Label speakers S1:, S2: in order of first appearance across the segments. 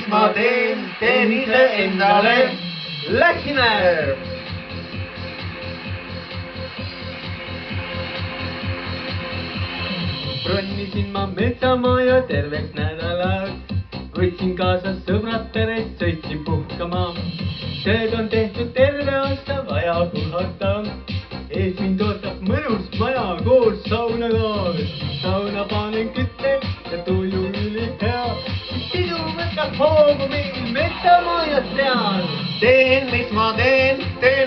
S1: mis ma teen iseendale lähine.
S2: Bronnisin ma metsamaja terveks nädalaks, võtsin kaasa sõbrad perest, sõitsin puhkama. Tööd on tehtud terve aasta, vaja puhata. Ees mind ootab mõnus maja koos saunaga. Sauna panen kütte ja tuju ülihea. Pidu võtab hoogu meil metsamajas seal.
S1: Teen, mis ma teen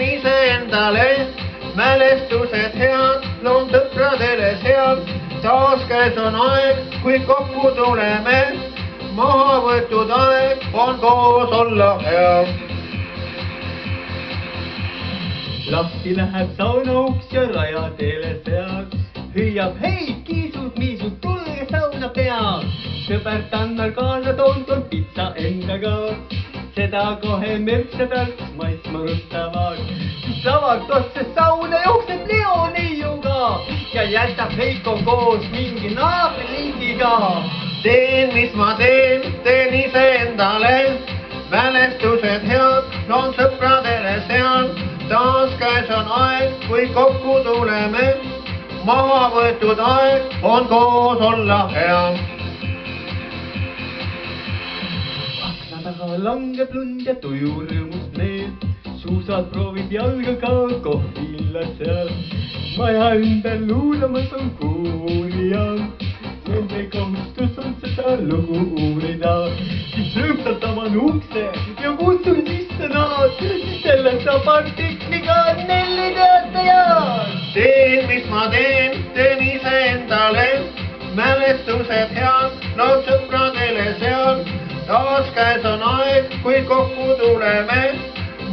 S1: iseendale. Mälestused head, loon sõpradele seal. Taas käes on aeg, kui kokku tuleme. Maha võetud aeg on koos olla hea.
S2: Lahti läheb sauna uks ja rajateele seal. Hüüab hei, kiisud-miisud, tulge sauna peal. Sõber Tannar kaasa toonud on pitsa endaga. Seda kohe mürksadalt maitsma rutavad. Siis lavalt otse sauna jookseb Leo neiuga ja jätab Heiko koos mingi naabrilindiga.
S1: Teen, mis ma teen iseendale. Mälestused head, loon sõpradele seal. Taas käes on aeg, kui kokku tuleme. Maha võetud aeg on koos olla hea.
S2: Akna taga langeb lund ja tuju rõõmust meelt. Suusad proovib jalga ka kohvillad seal. Maja ümber luulamas on kuulijad. Nende kohustus on seda lugu uurida. Siis rõõmsalt avan ukse ja kutsun sisse nad. Sellest saab artikliga Nelli teatajad.
S1: Teen, mis ma teen iseendale. Mälestused head, loon sõpradele seal. Taas käes on aeg, kui kokku tuleme.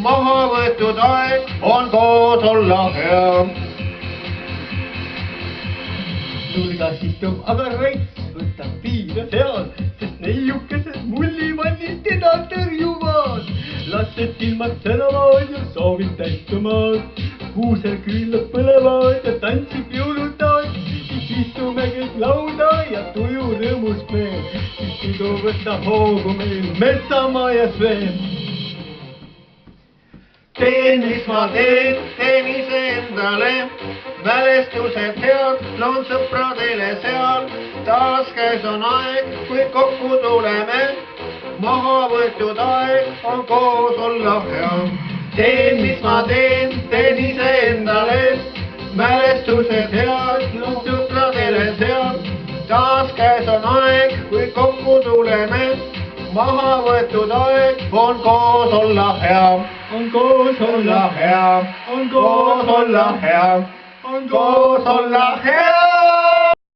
S1: Maha võetud aeg on koos olla hea.
S2: Nurgas istub aga rets, võtab piira seal, sest neiukesed mullivannis teda tõrjuvad. Lasted silmad säravad ja soovid täituvad. Kuuser küünlad põlevad ja tantsib jõulutad. Siis istume kõik lauda ja tuju rõõmus veel. Siis pidu võtab hoogu meil metsamajas veel.
S1: Teen, mis ma teen iseendale. Mälestused head, loon sõpradele seal. Taas käes on aeg, kui kokku tuleme. Maha võetud aeg on koos olla hea. Teen, mis ma teen iseendale. Mälestused head, loon sõpradele seal. Taas käes on aeg, kui kokku tuleme. Maha võetud aeg on koos olla hea.
S2: On koos olla hea,
S1: on koos olla hea, on koos olla hea.